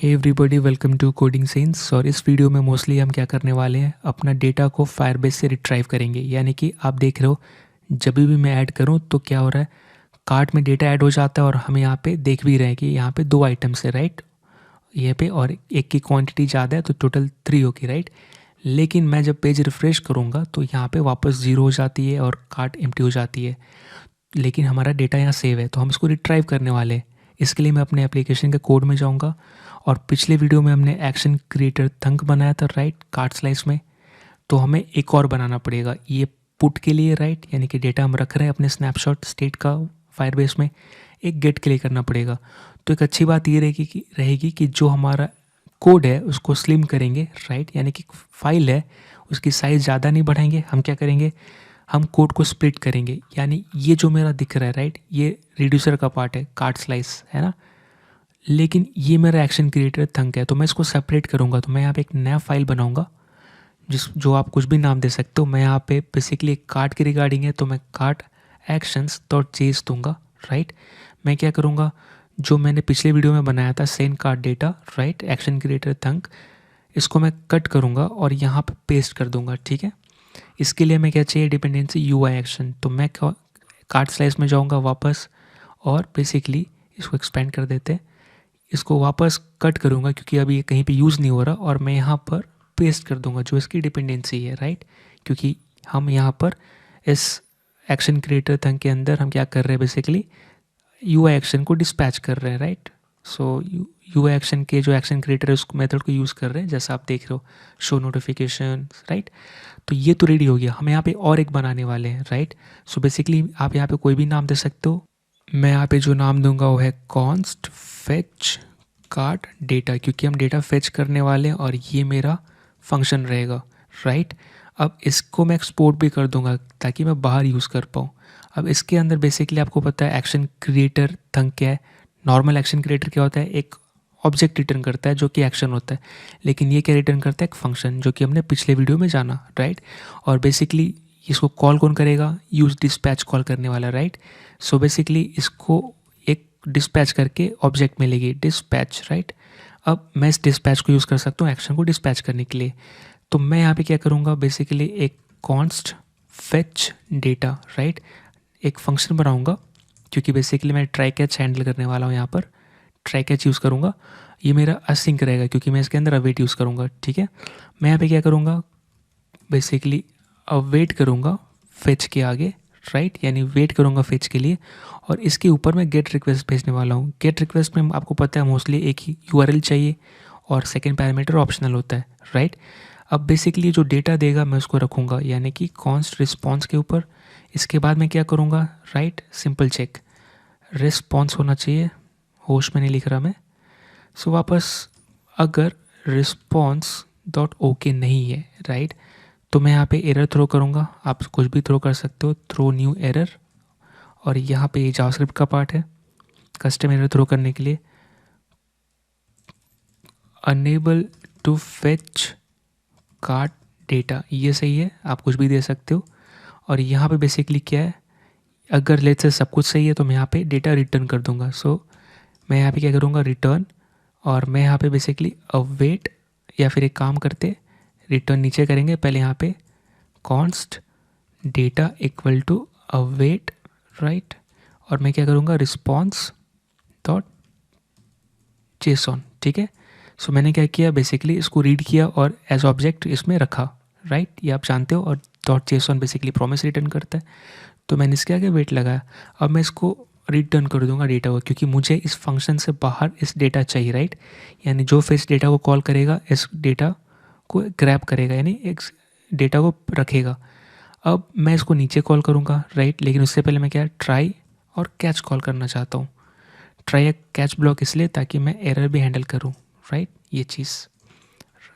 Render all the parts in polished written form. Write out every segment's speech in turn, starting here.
Hey everybody, welcome to coding science. और इस video में मोस्टली हम क्या करने वाले हैं, अपना डेटा को फायरबेस से रिट्राइव करेंगे। यानी कि आप देख रहे हो जब भी मैं ऐड करूं तो क्या हो रहा है, कार्ट में डेटा ऐड हो जाता है और हम यहाँ पे देख भी रहे हैं कि यहाँ पे 2 आइटम्स है, राइट। ये पे और एक की क्वांटिटी ज़्यादा है तो टोटल 3 होगी, राइट। लेकिन मैं जब पेज रिफ़्रेश करूँगा तो यहाँ पे वापस 0 हो जाती है और कार्ट एम्प्टी हो जाती है। लेकिन हमारा डेटा यहाँ सेव है तो हम इसको रिट्राइव करने वाले हैं। इसके लिए मैं अपने एप्लीकेशन के कोड में जाऊँगा और पिछले वीडियो में हमने एक्शन क्रिएटर थंक बनाया था, राइट, कार्ट स्लाइस में। तो हमें एक और बनाना पड़ेगा ये पुट के लिए, राइट, यानी कि डेटा हम रख रहे हैं अपने स्नैपशॉट स्टेट का फायरबेस में, एक गेट के लिए करना पड़ेगा। तो एक अच्छी बात ये रहेगी कि जो हमारा कोड है उसको स्लिम करेंगे, राइट, यानी कि फाइल है उसकी साइज़ ज़्यादा नहीं बढ़ाएंगे। हम क्या करेंगे, हम कोड को स्प्लिट करेंगे। यानी ये जो मेरा दिख रहा है, राइट, ये रिड्यूसर का पार्ट है, कार्ट स्लाइस है ना, लेकिन ये मेरा एक्शन क्रिएटर थंक है। तो मैं इसको सेपरेट करूँगा। तो मैं यहाँ पे एक नया फाइल बनाऊँगा जो आप कुछ भी नाम दे सकते हो। मैं यहाँ पे बेसिकली एक कार्ट के रिगार्डिंग है तो मैं कार्ट एक्शंस डॉट जेस दूँगा, राइट। मैं क्या करूँगा, जो मैंने पिछले वीडियो में बनाया था send cart data, right, action creator thunk, इसको मैं कट करूँगा और यहाँ पे पेस्ट कर दूँगा, ठीक है। इसके लिए मैं क्या चाहिए, डिपेंडेंसी यूआई एक्शन। तो मैं कार्ट स्लाइस में जाऊँगा वापस और बेसिकली इसको एक्सपेंड कर देते हैं। इसको वापस कट करूँगा क्योंकि अभी ये कहीं पे यूज़ नहीं हो रहा और मैं यहाँ पर पेस्ट कर दूँगा जो इसकी डिपेंडेंसी है, राइट। क्योंकि हम यहाँ पर इस एक्शन क्रिएटर थंग के अंदर हम क्या कर रहे हैं, बेसिकली यूआई एक्शन को डिस्पैच कर रहे हैं, राइट। सो यूआई एक्शन के जो एक्शन क्रिएटर है उस मेथड को यूज़ कर रहे हैं, जैसा आप देख रहे हो, शो नोटिफिकेशन, राइट। तो ये तो रेडी हो गया। हम यहाँ पे और एक बनाने वाले हैं, राइट। सो बेसिकली आप यहाँ पे कोई भी नाम दे सकते हो। मैं यहाँ पे जो नाम दूंगा वो है कॉन्स्ट फेच कार्ट डेटा, क्योंकि हम डेटा फेच करने वाले हैं और ये मेरा फंक्शन रहेगा, राइट। अब इसको मैं एक्सपोर्ट भी कर दूंगा ताकि मैं बाहर यूज़ कर पाऊँ। अब इसके अंदर बेसिकली आपको पता है एक्शन क्रिएटर थंक क्या है। नॉर्मल एक्शन क्रिएटर क्या होता है, एक ऑब्जेक्ट रिटर्न करता है जो कि एक्शन होता है, लेकिन ये क्या रिटर्न करता है, एक फंक्शन, जो कि हमने पिछले वीडियो में जाना, राइट। और बेसिकली इसको कॉल कौन करेगा, यूज डिस्पैच कॉल करने वाला, राइट। सो बेसिकली इसको एक डिस्पैच करके ऑब्जेक्ट मिलेगी डिस्पैच, राइट। अब मैं इस डिस्पैच को यूज़ कर सकता हूँ एक्शन को डिस्पैच करने के लिए। तो मैं यहाँ पे क्या करूँगा, बेसिकली एक कॉन्स्ट फेच डेटा, राइट, एक फंक्शन बनाऊँगा क्योंकि बेसिकली मैं ट्राई कैच हैंडल करने वाला हूँ। यहाँ पर ट्राई कैच यूज़ करूँगा। ये मेरा असिंक रहेगा क्योंकि मैं इसके अंदर अवेट यूज़ करूँगा, ठीक है। मैं यहाँ पे क्या करूँगा, बेसिकली अवेट करूँगा फेच के आगे, राइट, यानी वेट करूँगा फेच के लिए। और इसके ऊपर मैं गेट रिक्वेस्ट भेजने वाला हूँ। गेट रिक्वेस्ट में आपको पता है मोस्टली एक ही यूआरएल चाहिए और सेकंड पैरामीटर ऑप्शनल होता है, राइट। अब बेसिकली जो डेटा देगा मैं उसको रखूँगा यानी कि कॉन्स्ट रिस्पॉन्स के ऊपर। इसके बाद मैं क्या करूँगा, राइट, सिंपल चेक रिस्पॉन्स होना चाहिए, होश में नहीं लिख रहा मैं। सो वापस अगर रिस्पॉन्स डॉट ओके नहीं है, राइट, तो मैं यहाँ पे एरर थ्रो करूँगा। आप कुछ भी थ्रो कर सकते हो, थ्रो न्यू एरर। और यहाँ पे ये जावास्क्रिप्ट का पार्ट है कस्टम एरर थ्रो करने के लिए, unable to fetch cart data, ये सही है, आप कुछ भी दे सकते हो। और यहाँ पे बेसिकली क्या है, अगर लेट्स से सब कुछ सही है तो मैं यहाँ पे डेटा रिटर्न कर दूंगा। सो मैं यहाँ पे क्या करूँगा, रिटर्न। और मैं यहाँ पे बेसिकली अवेट, या फिर एक काम करते, रिटर्न नीचे करेंगे पहले, यहाँ पे const data equal to await, right. और मैं क्या करूँगा, रिस्पॉन्स डॉट जेसॉन, ठीक है। सो मैंने क्या किया, बेसिकली इसको रीड किया और एज ऑब्जेक्ट इसमें रखा, राइट, ये आप जानते हो। और dot JSON basically promise return करता है, तो मैंने इसके आगे वेट लगाया। अब मैं इसको रिटर्न कर दूंगा डेटा को, क्योंकि मुझे इस फंक्शन से बाहर इस डेटा चाहिए, राइट। यानी जो फेच डेटा को कॉल करेगा इस डेटा को ग्रैब करेगा, यानी एक डेटा को रखेगा। अब मैं इसको नीचे कॉल करूँगा, राइट, लेकिन उससे पहले मैं क्या ट्राई और कैच कॉल करना चाहता हूँ। ट्राई या कैच ब्लॉक इसलिए ताकि मैं एरर भी हैंडल करूँ, राइट, ये चीज़।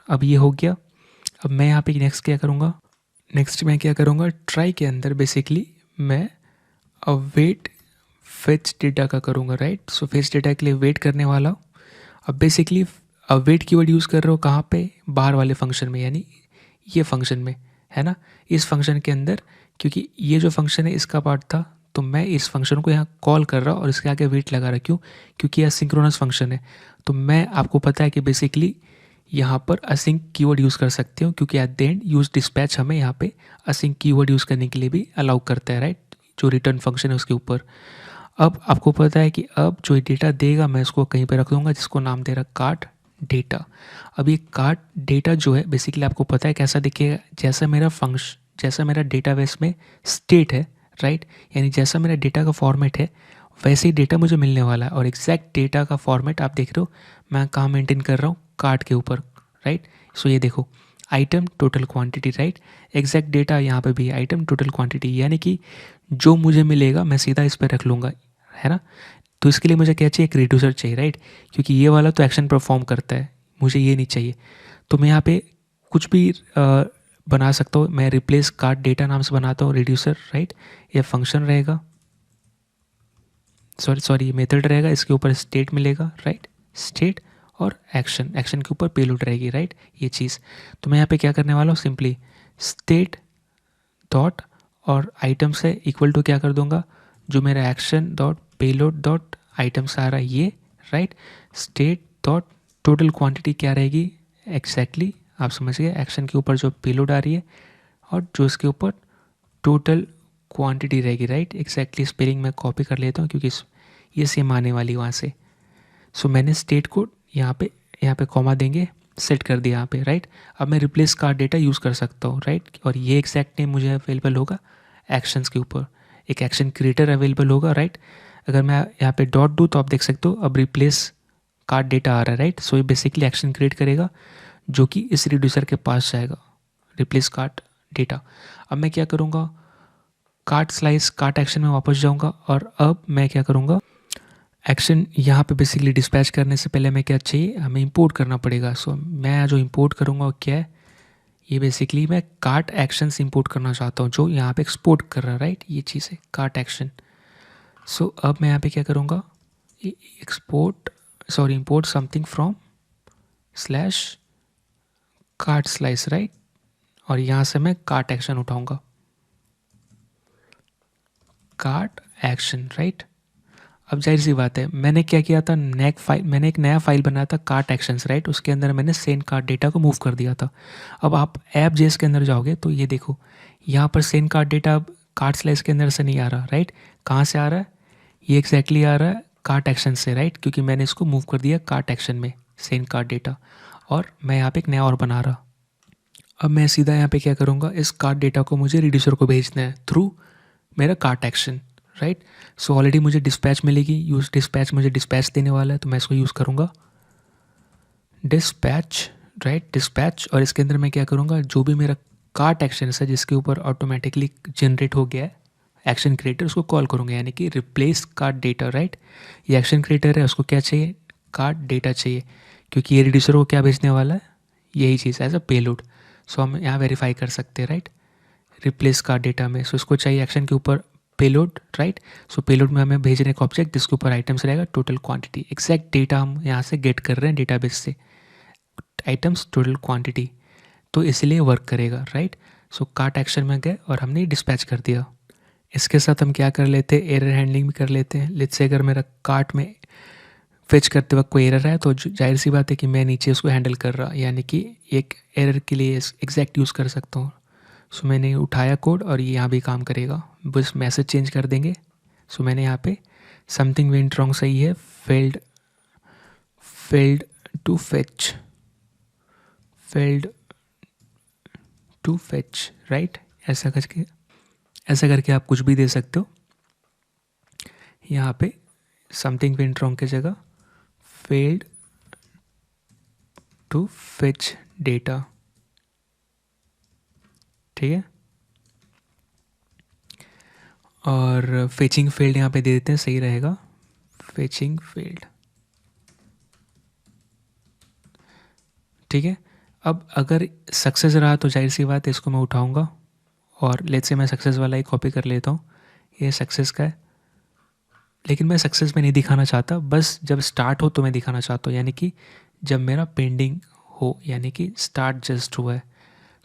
अब ये हो गया। अब मैं यहाँ पे नेक्स्ट क्या करूँगा, नेक्स्ट मैं क्या करूँगा, ट्राई के अंदर बेसिकली मैं अवेट फेच डेटा का करूँगा, राइट। सो फेच डेटा के लिए वेट करने वाला हूँ। अब बेसिकली अवेट कीवर्ड यूज़ कर रहे हो कहाँ पे, बाहर वाले फंक्शन में, यानी ये फंक्शन में, है ना, इस फंक्शन के अंदर। क्योंकि ये जो फंक्शन है इसका पार्ट था तो मैं इस फंक्शन को यहाँ कॉल कर रहा हूँ और इसके आगे वेट लगा रहा, क्यों? क्योंकि यह सिंक्रोनस फंक्शन है। तो मैं आपको पता है कि बेसिकली यहाँ पर असिंक कीवर्ड यूज़ कर सकते हो, क्योंकि at the end use dispatch हमें यहाँ पे असिंक कीवर्ड यूज़ करने के लिए भी अलाउ करता है, राइट, जो रिटर्न फंक्शन है उसके ऊपर। अब आपको पता है कि अब जो डेटा देगा मैं उसको कहीं पे रख दूंगा जिसको नाम दे रहा कार्ट डेटा। अब ये कार्ट डेटा जो है बेसिकली आपको पता है कैसा दिखेगा, जैसा मेरा डेटाबेस में स्टेट है, राइट, यानी जैसा मेरा डेटा का फॉर्मेट है वैसे ही डेटा मुझे मिलने वाला है। और एग्जैक्ट डेटा का फॉर्मेट आप देख रहे हो मैं कहाँ मेंटेन कर रहा हूँ, कार्ट के ऊपर, राइट। सो ये देखो item total quantity, right, exact data यहाँ पे भी आइटम टोटल क्वांटिटी, यानी कि जो मुझे मिलेगा मैं सीधा इस पर रख लूँगा, है ना। तो इसके लिए मुझे क्या चाहिए, एक रिड्यूसर चाहिए, राइट, क्योंकि ये वाला तो एक्शन परफॉर्म करता है, मुझे ये नहीं चाहिए। तो मैं यहाँ पे कुछ भी बना सकता हूँ, मैं रिप्लेस कार्ट डेटा नाम से बनाता हूँ रिड्यूसर, राइट। ये फंक्शन रहेगा, सॉरी ये मेथड रहेगा, इसके ऊपर स्टेट मिलेगा, राइट, स्टेट और एक्शन के ऊपर पेलोड रहेगी, राइट, ये चीज़। तो मैं यहाँ पे क्या करने वाला हूँ, सिंपली स्टेट डॉट और आइटम से इक्वल टू क्या कर दूंगा, जो मेरा action dot payload dot items आ रहा है ये, right, state dot total quantity क्या रहेगी एग्जैक्टली आप समझ गए, एक्शन के ऊपर जो पेलोड आ रही है और जो इसके ऊपर टोटल क्वांटिटी रहेगी, राइट, एग्जैक्टली स्पेलिंग मैं कॉपी कर लेता हूँ क्योंकि ये सेम आने वाली वहाँ से। सो मैंने स्टेट को यहाँ पे कॉमा देंगे, सेट कर दिया यहाँ पे, राइट। अब मैं रिप्लेस कार्ड डेटा यूज़ कर सकता हूँ, राइट, और ये एग्जैक्ट नेम मुझे अवेलेबल होगा एक्शंस के ऊपर, एक एक्शन क्रिएटर अवेलेबल होगा, राइट। अगर मैं यहाँ पे डॉट दूँ तो आप देख सकते हो अब रिप्लेस कार्ड डेटा आ रहा है, राइट। सो ये बेसिकली एक्शन क्रिएट करेगा जो कि इस रिड्यूसर के पास जाएगा, रिप्लेस कार्ड डेटा। अब मैं क्या करूँगा, कार्ट स्लाइस कार्ट एक्शन में वापस जाऊँगा और अब मैं क्या करूँगा, एक्शन यहाँ पे बेसिकली डिस्पैच करने से पहले मैं क्या चाहिए, हमें इंपोर्ट करना पड़ेगा। सो मैं जो इंपोर्ट करूँगा वो क्या है, ये बेसिकली मैं कार्ट एक्शंस इंपोर्ट करना चाहता हूँ जो यहाँ पे एक्सपोर्ट कर रहा है, राइट, ये चीज़ है कार्ट एक्शन। सो अब मैं यहाँ पे क्या करूँगा, import something from slash cart slice, right, और यहाँ से मैं कार्ट एक्शन उठाऊँगा, कार्ट एक्शन, राइट। अब जाहिर सी बात है मैंने क्या किया था, मैंने एक नया फाइल बनाया था कार्ट एक्शंस, राइट, उसके अंदर मैंने सेंड कार्ट डेटा को मूव कर दिया था। अब आप ऐप जेस के अंदर जाओगे तो ये देखो यहाँ पर सेंड कार्ट डेटा अब कार्ट स्लाइस के अंदर से नहीं आ रहा, राइट, कहाँ से आ रहा है, ये एग्जैक्टली आ रहा है कार्ट एक्शन से, राइट, क्योंकि मैंने इसको मूव कर दिया कार्ट एक्शन में सेंड कार्ट डेटा, और मैं यहाँ पर एक नया और बना रहा। अब मैं सीधा यहाँ पर क्या करूँगा, इस कार्ट डेटा को मुझे रिड्यूसर को भेजना है थ्रू मेरा cart action, right. So already मुझे डिस्पैच मिलेगी, यूज डिस्पैच मुझे डिस्पैच देने वाला है तो मैं इसको यूज़ करूँगा डिस्पैच, राइट, डिस्पैच। और इसके अंदर मैं क्या करूँगा, जो भी मेरा कार्ट एक्शन है जिसके ऊपर ऑटोमेटिकली जनरेट हो गया है एक्शन क्रिएटर, उसको कॉल करूँगा, यानी कि रिप्लेस कार्ट डेटा, राइट। ये एक्शन क्रिएटर है, उसको क्या चाहिए, कार्ट डेटा चाहिए, क्योंकि ये रिड्यूसर को क्या भेजने वाला है, यही चीज़ एज अ पेलोड। सो हम यहाँ वेरीफाई कर सकते हैं, राइट, रिप्लेस कार्ट डेटा में। सो इसको चाहिए एक्शन के ऊपर पेलोड, राइट। सो पेलोड में हमें भेजने का ऑब्जेक्ट जिसके ऊपर आइटम्स रहेगा टोटल क्वांटिटी, एग्जैक्ट डेटा हम यहाँ से गेट कर रहे हैं डेटाबेस से, आइटम्स टोटल क्वांटिटी, तो इसलिए वर्क करेगा, राइट। सो कार्ट एक्शन में गए और हमने डिस्पैच कर दिया। इसके साथ हम क्या कर लेते हैं, एरर हैंडलिंग भी कर लेते हैं। लेट्स से अगर मेरा कार्ट में फेच करते वक्त कोई एरर है तो जाहिर सी बात है कि मैं नीचे उसको हैंडल कर रहा, यानी कि एक एरर के लिए एग्जैक्ट यूज़ कर सकता हूँ। सो मैंने उठाया कोड और ये यहाँ भी काम करेगा, बस मैसेज चेंज कर देंगे। सो मैंने यहाँ पे समथिंग वेंट रॉन्ग सही है, फेल्ड टू फेच, राइट, ऐसा करके आप कुछ भी दे सकते हो। यहाँ पे समथिंग वेंट रॉन्ग की जगह फेल्ड टू फेच डेटा, ठीक है, और फेचिंग फेल्ड यहाँ पे दे देते हैं, सही रहेगा, फेचिंग फेल्ड, ठीक है। अब अगर सक्सेस रहा तो जाहिर सी बात है इसको मैं उठाऊंगा और लेट्स से मैं सक्सेस वाला ही कॉपी कर लेता हूँ, ये सक्सेस का है, लेकिन मैं सक्सेस में नहीं दिखाना चाहता, बस जब स्टार्ट हो तो मैं दिखाना चाहता हूँ, यानी कि जब मेरा पेंडिंग हो, यानी कि स्टार्ट जस्ट हुआ है।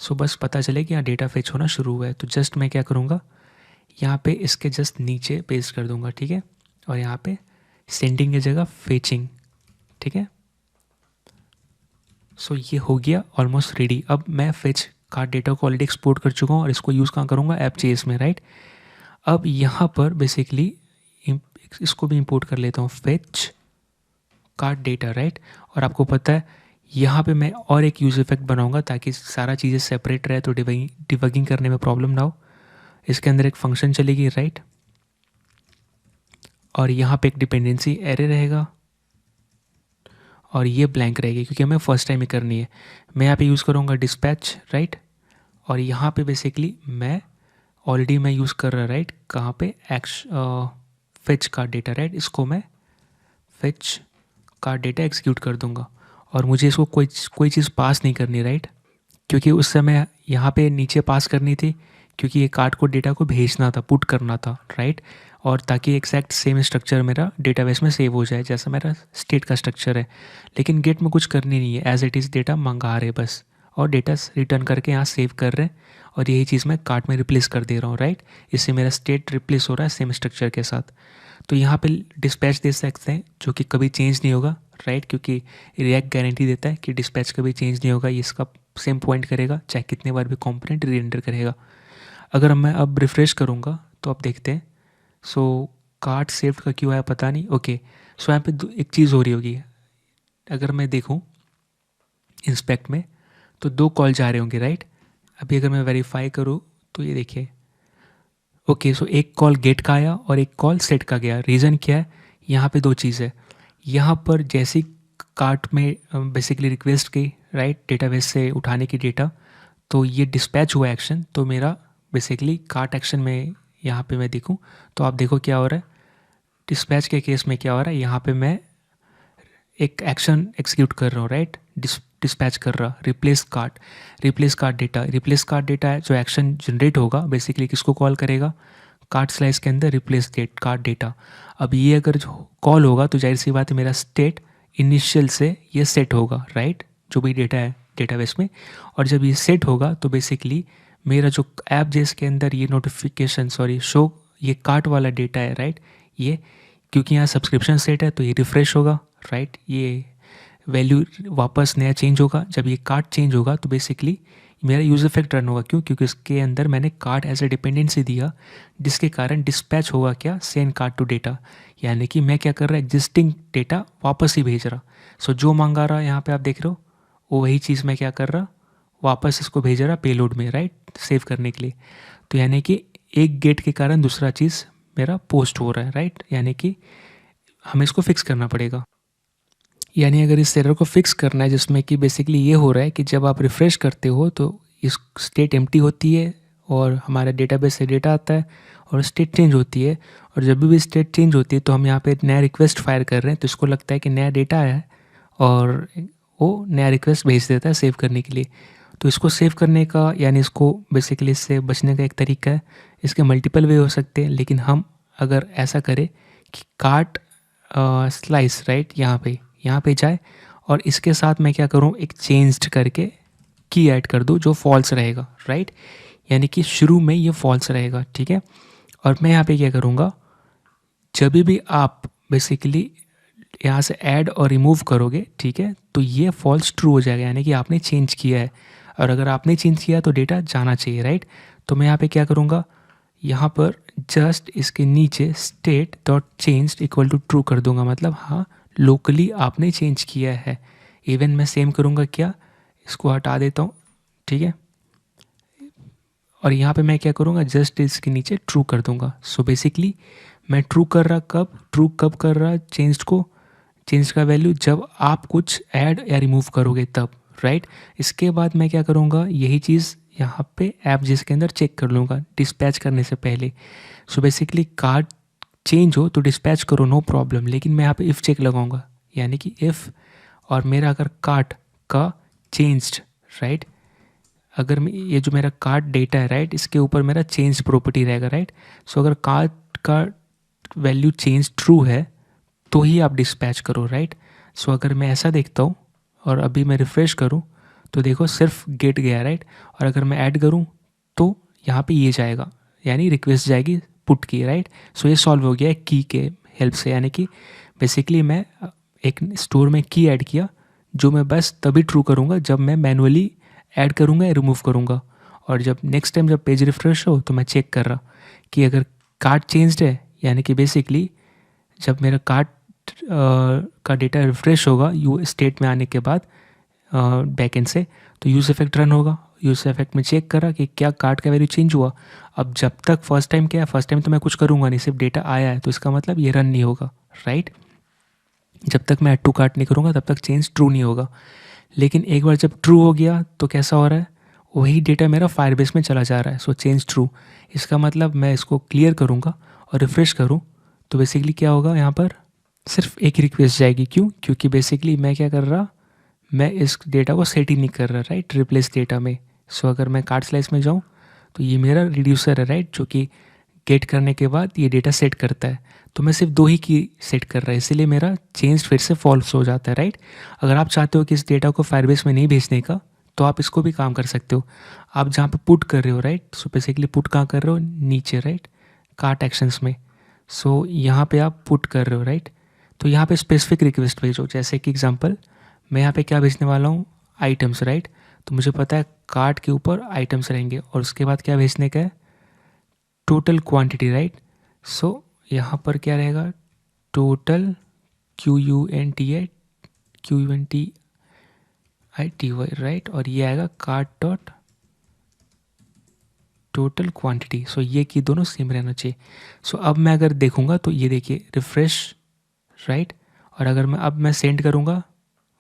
सो बस पता चले कि यहाँ डेटा फेच होना शुरू हुआ है। तो जस्ट मैं क्या करूँगा, यहाँ पे इसके जस्ट नीचे पेस्ट कर दूंगा, ठीक है। और यहाँ पे सेंडिंग की जगह फेचिंग, ठीक है। सो ये हो गया ऑलमोस्ट रेडी। अब मैं फेच कार्ड डेटा को ऑलरेडी एक्सपोर्ट कर चुका हूँ और इसको यूज़ कहाँ करूँगा, ऐप चेस में, राइट। अब यहाँ पर बेसिकली इसको भी इंपोर्ट कर लेता हूँ, फेच कार्ड डेटा, राइट। और आपको पता है यहाँ पे मैं और एक यूज़ इफेक्ट बनाऊंगा ताकि सारा चीज़ें सेपरेट रहे, तो डिबगिंग करने में प्रॉब्लम ना हो। इसके अंदर एक फंक्शन चलेगी, राइट। और यहाँ पे एक डिपेंडेंसी एरे रहेगा और ये ब्लैंक रहेगी क्योंकि हमें फर्स्ट टाइम ही करनी है। मैं यहाँ पे यूज़ करूँगा डिस्पैच, राइट। और यहाँ पे बेसिकली मैं ऑलरेडी मैं यूज़ कर रहा, राइट, कहाँ पे फेच कार्ड डेटा, राइट। इसको मैं फेच कार्ड डेटा एग्जीक्यूट कर दूंगा और मुझे इसको कोई चीज़ पास नहीं करनी, राइट, क्योंकि उस समय यहाँ पे नीचे पास करनी थी क्योंकि ये कार्ड को डेटा को भेजना था, पुट करना था, राइट। और ताकि एग्जैक्ट सेम स्ट्रक्चर मेरा डेटाबेस में सेव हो जाए जैसा मेरा स्टेट का स्ट्रक्चर है। लेकिन गेट में कुछ करनी नहीं है, एज इट इज़ डेटा मंगा रहे बस, और डेटा रिटर्न करके यहाँ सेव कर रहे हैं। और यही चीज़ मैं कार्ड में रिप्लेस कर दे रहा हूँ, राइट। इससे मेरा स्टेट रिप्लेस हो रहा है सेम स्ट्रक्चर के साथ। तो यहाँ पे डिस्पैच दे सकते हैं जो कि कभी चेंज नहीं होगा, राइट, क्योंकि रिएक्ट गारंटी देता है कि डिस्पैच कभी चेंज नहीं होगा, ये इसका सेम पॉइंट करेगा चाहे कितने बार भी कंपोनेंट रीरेंडर करेगा। अगर मैं अब रिफ्रेश करूँगा तो आप देखते हैं, सो कार्ड सेव्ड का क्यों आया पता नहीं। ओके, सो यहाँ पे एक चीज़ हो रही होगी, अगर मैं देखूँ इंस्पेक्ट में तो 2 कॉल जा रहे होंगे, राइट। अभी अगर मैं वेरीफाई करूँ तो ये देखिए, ओके, सो एक कॉल गेट का आया और एक कॉल सेट का गया। रीज़न क्या है, यहाँ पे 2 चीज़ है। यहाँ पर जैसी कार्ट में बेसिकली रिक्वेस्ट की, राइट, डेटाबेस से उठाने की डेटा, तो ये डिस्पैच हुआ एक्शन, तो मेरा बेसिकली कार्ट एक्शन में यहाँ पे मैं देखूँ तो आप देखो क्या हो रहा है। डिस्पैच के केस में क्या हो रहा है, यहाँ पे मैं एक एक्शन एग्जीक्यूट कर रहा हूँ, राइट, डिस्पैच कर रहा, replace card data. Replace card data है जो एक्शन जनरेट होगा, बेसिकली किसको कॉल करेगा, कार्ड स्लाइस के अंदर रिप्लेस कार्ड डेटा। अब ये अगर कॉल होगा तो जाहिर सी बात है मेरा स्टेट इनिशियल से ये सेट होगा, राइट, जो भी डेटा है डेटाबेस में। और जब ये सेट होगा तो बेसिकली मेरा जो ऐप जेस के अंदर ये नोटिफिकेशन शो ये कार्ट वाला डेटा है, राइट, ये क्योंकि यहाँ सब्सक्रिप्शन सेट है तो ये रिफ़्रेश होगा, राइट, ये वैल्यू वापस नया चेंज होगा। जब ये कार्ड चेंज होगा तो बेसिकली मेरा यूज़ इफेक्ट रन होगा, क्यों, क्योंकि इसके अंदर मैंने कार्ड एज ए डिपेंडेंसी दिया, जिसके कारण डिस्पैच होगा क्या, सेंड कार्ड टू डेटा, यानी कि मैं क्या कर रहा, एग्जिस्टिंग डेटा वापस ही भेज रहा। सो जो मंगा रहा यहाँ पे आप देख रहे हो वो वही चीज़ मैं क्या कर रहा, वापस इसको भेज रहा पेलोड में, राइट, सेव करने के लिए। तो यानी कि एक गेट के कारण दूसरा चीज़ मेरा पोस्ट हो रहा है, राइट, यानी कि हमें इसको फिक्स करना पड़ेगा। यानी अगर इस एरर को फिक्स करना है जिसमें कि बेसिकली ये हो रहा है कि जब आप रिफ़्रेश करते हो तो इस स्टेट एम्प्टी होती है और हमारे डेटाबेस से डेटा आता है और स्टेट चेंज होती है, और जब भी स्टेट चेंज होती है तो हम यहाँ पे नया रिक्वेस्ट फायर कर रहे हैं, तो इसको लगता है कि नया डेटा आया है और वो नया रिक्वेस्ट भेज देता है सेव करने के लिए। तो इसको सेव करने का, यानी इसको बेसिकली इससे बचने का एक तरीका है, इसके मल्टीपल वे हो सकते हैं, लेकिन हम अगर ऐसा करें कि कार्ट स्लाइस, राइट, यहाँ पे जाए और इसके साथ मैं क्या करूँ, एक चेंज्ड करके की ऐड कर दूँ जो फॉल्स रहेगा, राइट, यानी कि शुरू में ये फॉल्स रहेगा, ठीक है। और मैं यहाँ पे क्या करूँगा, जब भी आप बेसिकली यहाँ से ऐड और रिमूव करोगे, ठीक है, तो ये फॉल्स ट्रू हो जाएगा, यानी कि आपने चेंज किया है। और अगर आपने चेंज किया तो डेटा जाना चाहिए, राइट। तो मैं यहाँ पे क्या करूँगा, यहाँ पर जस्ट इसके नीचे state dot change equal to true कर दूंगा, मतलब हाँ लोकली आपने चेंज किया है। इवन मैं सेम करूँगा, क्या, इसको हटा देता हूँ, ठीक है, और यहाँ पे मैं क्या करूँगा, जस्ट इसके नीचे ट्रू कर दूंगा। सो बेसिकली मैं ट्रू कब कर रहा चेंज का वैल्यू जब आप कुछ ऐड या रिमूव करोगे तब, राइट। इसके बाद मैं क्या करूँगा, यही चीज़ यहाँ पे ऐप जिसके अंदर चेक कर लूँगा डिस्पैच करने से पहले। सो बेसिकली कार्ड चेंज हो तो डिस्पैच करो, नो प्रॉब्लम, लेकिन मैं यहाँ पे इफ़ चेक लगाऊंगा, यानी कि इफ़ और मेरा अगर कार्ड का चेंज्ड, राइट, अगर ये जो मेरा कार्ड डेटा है, राइट, इसके ऊपर मेरा चेंज प्रॉपर्टी रहेगा, राइट। सो अगर कार्ड का वैल्यू चेंज ट्रू है तो ही आप डिस्पैच करो, राइट। सो अगर मैं ऐसा देखता हूँ और अभी मैं रिफ़्रेश करूँ तो देखो सिर्फ गेट गया, राइट, और अगर मैं ऐड करूँ तो यहाँ पे ये जाएगा, यानी रिक्वेस्ट जाएगी पुट की, राइट। सो ये सॉल्व हो गया है की के हेल्प से, यानी कि बेसिकली मैं एक स्टोर में की ऐड किया जो मैं बस तभी ट्रू करूँगा जब मैं मैनुअली ऐड करूँगा या रिमूव करूँगा। और जब नेक्स्ट टाइम जब पेज रिफ्रेश हो तो मैं चेक कर रहा कि अगर कार्ट चेंज्ड है, यानी कि बेसिकली जब मेरा कार्ट का डेटा रिफ्रेश होगा यू स्टेट में आने के बाद बैकएंड से, तो यूज़ इफेक्ट रन होगा। यूज़ इफेक्ट में चेक करा कि क्या कार्ट का वैल्यू चेंज हुआ। अब जब तक फर्स्ट टाइम क्या है, फर्स्ट टाइम तो मैं कुछ करूँगा नहीं, सिर्फ डेटा आया है, तो इसका मतलब ये रन नहीं होगा, राइट। जब तक मैं ऐड टू कार्ट नहीं करूँगा तब तक चेंज ट्रू नहीं होगा। लेकिन एक बार जब ट्रू हो गया तो कैसा हो रहा है, वही डेटा मेरा फायरबेस में चला जा रहा है। सो चेंज ट्रू, इसका मतलब मैं इसको क्लियर करूँगा और रिफ्रेश करूँ तो बेसिकली क्या होगा, यहाँ पर सिर्फ एक रिक्वेस्ट जाएगी। क्यों? क्योंकि बेसिकली मैं क्या कर रहा, मैं इस डेटा को सेट ही नहीं कर रहा, राइट, रिप्लेस डेटा में। सो अगर मैं कार्ट स्लाइस में जाऊँ तो ये मेरा रिड्यूसर है, राइट, जो कि गेट करने के बाद ये डेटा सेट करता है। तो मैं सिर्फ 2 ही की सेट कर रहा है, इसीलिए मेरा चेंज फिर से फॉल्स हो जाता है, राइट। अगर आप चाहते हो कि इस डेटा को फायरबेस में नहीं भेजने का तो आप इसको भी काम कर सकते हो। आप जहाँ पे पुट कर रहे हो, राइट, सो बेसिकली पुट कहाँ कर रहे हो, नीचे, राइट, कार्ट एक्शंस में। सो यहाँ पे आप पुट कर रहे हो, राइट। तो यहाँ पे स्पेसिफिक रिक्वेस्ट भेजो, जैसे कि एग्जांपल मैं यहाँ पे क्या भेजने वाला हूँ, आइटम्स, राइट। तो मुझे पता है कार्ट के ऊपर आइटम्स रहेंगे और उसके बाद क्या भेजने का है, टोटल क्वांटिटी, राइट। सो यहाँ पर क्या रहेगा, टोटल QUNTITY, राइट, और ये आएगा कार्ट डॉट टोटल क्वांटिटी। सो ये की दोनों सेम रहना चाहिए। सो अब मैं अगर देखूंगा तो ये देखिए रिफ्रेश, राइट, और अगर मैं सेंड करूंगा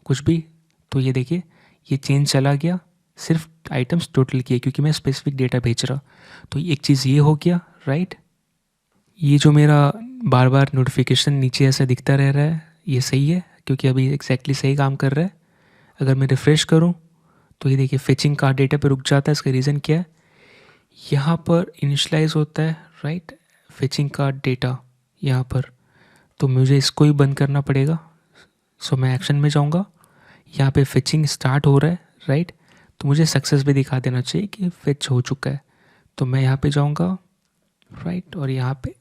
कुछ भी तो ये देखिए ये चेंज चला गया, सिर्फ आइटम्स टोटल किए क्योंकि मैं स्पेसिफिक डेटा भेज रहा। तो एक चीज़ ये हो गया, राइट। ये जो मेरा बार बार नोटिफिकेशन नीचे ऐसा दिखता रह रहा है ये सही है क्योंकि अभी एग्जैक्टली सही काम कर रहा है। अगर मैं रिफ़्रेश करूं तो ये देखिए फेचिंग कार्ड डेटा पे रुक जाता है। इसका रीज़न क्या है, यहाँ पर इनिशलाइज होता है, राइट, फेचिंग कार्ड डेटा यहाँ पर। तो मुझे इसको ही बंद करना पड़ेगा। सो मैं एक्शन में जाऊँगा, यहाँ पे फेचिंग स्टार्ट हो रहा है, राइट। तो मुझे सक्सेस भी दिखा देना चाहिए कि फेच हो चुका है। तो मैं यहाँ पे जाऊँगा, राइट, और यहाँ पे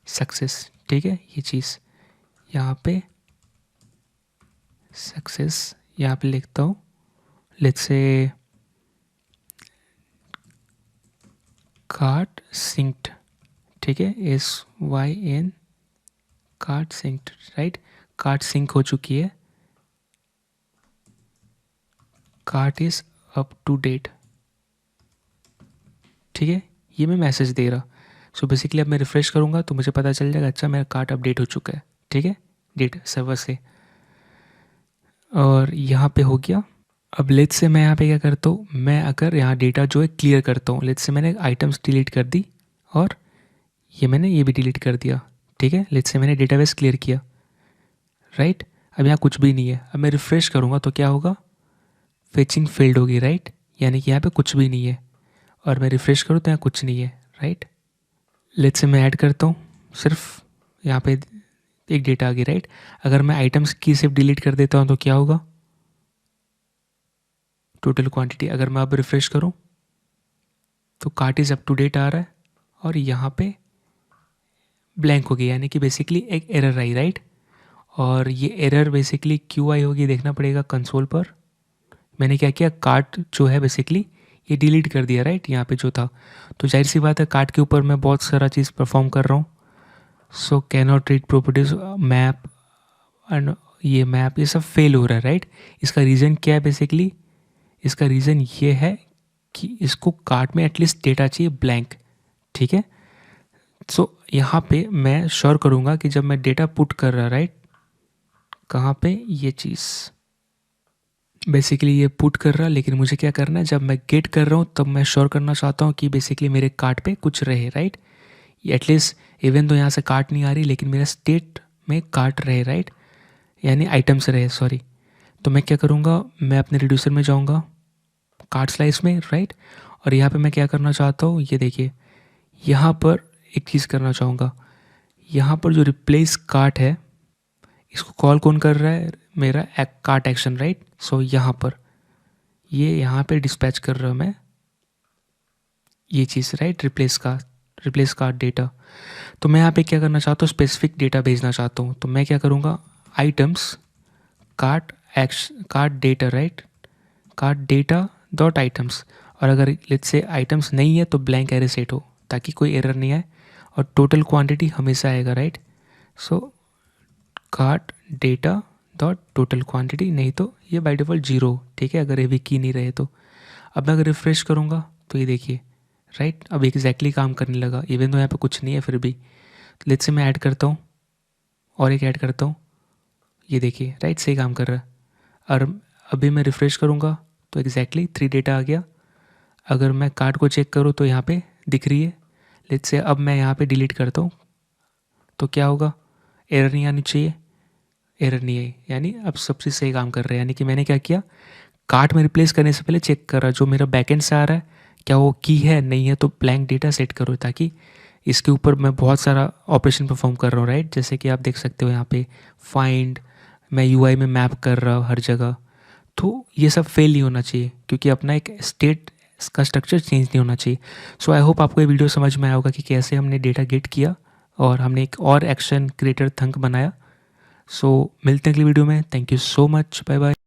सक्सेस, ठीक है, ये चीज़ यहाँ पे सक्सेस यहाँ पे लिखता हूँ, लेट्स से कार्ट सिंक्ड, ठीक है, SYN cart synced, right. Cart sync हो चुकी है, cart is up to date, ठीक है, ये मैं मैसेज दे रहा। सो बेसिकली अब मैं रिफ्रेश करूँगा तो मुझे पता चल जाएगा अच्छा मेरा कार्ट अपडेट हो चुका है, ठीक है, डेट सर्वर से। और यहाँ पे हो गया। अब लेट्स से मैं यहाँ पे क्या करता हूँ, मैं अगर यहाँ डेटा जो है क्लियर करता हूँ, लेट्स से मैंने आइटम्स डिलीट कर दी और मैंने ये भी डिलीट कर दिया, ठीक है। लेट्स से मैंने डेटाबेस क्लियर किया, राइट। अब यहाँ कुछ भी नहीं है। अब मैं रिफ़्रेश करूँगा तो क्या होगा, फेचिंग फेल्ड होगी, राइट, यानी कि यहाँ पे कुछ भी नहीं है। और मैं रिफ़्रेश करूँ तो यहाँ कुछ नहीं है, राइट। लेट्स से मैं ऐड करता हूँ, सिर्फ यहाँ पे एक डेटा आ गई, राइट। अगर मैं आइटम्स की सिर्फ डिलीट कर देता हूँ तो क्या होगा, टोटल क्वांटिटी। अगर मैं अब रिफ़्रेश करूँ तो cart is up to date आ रहा है और यहाँ पे ब्लैंक हो गया, यानी कि बेसिकली एक एरर आई, राइट। और ये एरर बेसिकली क्यों आई होगी देखना पड़ेगा कंसोल पर। मैंने क्या किया, कार्ट जो है बेसिकली ये डिलीट कर दिया, राइट, यहाँ पे जो था। तो जाहिर सी बात है कार्ट के ऊपर मैं बहुत सारा चीज़ परफॉर्म कर रहा हूँ। So can not read properties map and ये मैप, ये सब फेल हो रहा है, राइट। इसका रीज़न क्या है, बेसिकली इसका रीज़न ये है कि इसको कार्ट में एटलीस्ट डेटा चाहिए ब्लैंक, ठीक है। सो यहाँ पे मैं श्योर करूँगा कि जब मैं डेटा पुट कर रहा, राइट, कहाँ पे ये चीज़ बेसिकली ये पुट कर रहा, लेकिन मुझे क्या करना है, जब मैं गेट कर रहा हूँ तब मैं श्योर करना चाहता हूँ कि बेसिकली मेरे कार्ट पे कुछ रहे, राइट। एटलीस्ट इवन तो यहाँ से कार्ट नहीं आ रही लेकिन मेरा स्टेट में कार्ट रहे, राइट, यानी आइटम्स रहे, सॉरी। तो मैं क्या करूँगा, मैं अपने रिड्यूसर में जाऊँगा, कार्ट स्लाइस में, राइट, और यहाँ पे मैं क्या करना चाहता हूँ, ये देखिए यहाँ पर एक चीज़ करना चाहूँगा। यहाँ पर जो रिप्लेस कार्ट है इसको कॉल कौन कर रहा है, मेरा कार्ट एक्शन, राइट। सो यहाँ पर यहाँ पे डिस्पैच कर रहा हूँ मैं ये चीज़, राइट, रिप्लेस का। Replace cart data. तो मैं यहाँ पे क्या करना चाहता हूँ, स्पेसिफिक डेटा भेजना चाहता हूँ। तो मैं क्या करूँगा, items cart data, right, cart data dot items. और अगर लेट्स से आइटम्स नहीं है तो ब्लैंक एरे सेट हो, ताकि कोई एरर नहीं आए, और टोटल क्वांटिटी हमेशा आएगा, right. So cart data dot total quantity, नहीं तो ये बाय डिफ़ॉल्ट 0, ठीक है, अगर ये भी की नहीं रहे तो। अब मैं अगर रिफ्रेश करूँगा तो ये देखिए, राइट, अब एग्जैक्टली काम करने लगा, इवन तो यहाँ पे कुछ नहीं है फिर भी। लेट्स से मैं ऐड करता हूँ और एक ऐड करता हूँ, ये देखिए, राइट, सही काम कर रहा है। और अभी मैं रिफ़्रेश करूँगा तो एग्जैक्टली 3 डेटा आ गया। अगर मैं कार्ड को चेक करूँ तो यहाँ पे दिख रही है। लेट्स से अब मैं यहाँ पे डिलीट करता हूँ तो क्या होगा, एरर नहीं आनी चाहिए, एरर नहीं आई, यानी अब सब चीज़ सही काम कर रहे हैं। यानी कि मैंने क्या किया, कार्ट में रिप्लेस करने से पहले चेक कर रहा जो मेरा बैकएंड से आ रहा है क्या वो की है, नहीं है तो ब्लैंक डेटा सेट करो, ताकि इसके ऊपर मैं बहुत सारा ऑपरेशन परफॉर्म कर रहा हूँ, राइट। जैसे कि आप देख सकते हो यहाँ पे फाइंड, मैं यूआई में मैप कर रहा हूँ हर जगह। तो ये सब फेल नहीं होना चाहिए, क्योंकि अपना एक स्टेट का स्ट्रक्चर चेंज नहीं होना चाहिए। सो आई होप आपको ये वीडियो समझ में आया होगा कि कैसे हमने डेटा गेट किया और हमने एक और एक्शन क्रिएटर थंक बनाया। सो मिलते हैं अगली वीडियो में। Thank you so much, bye bye.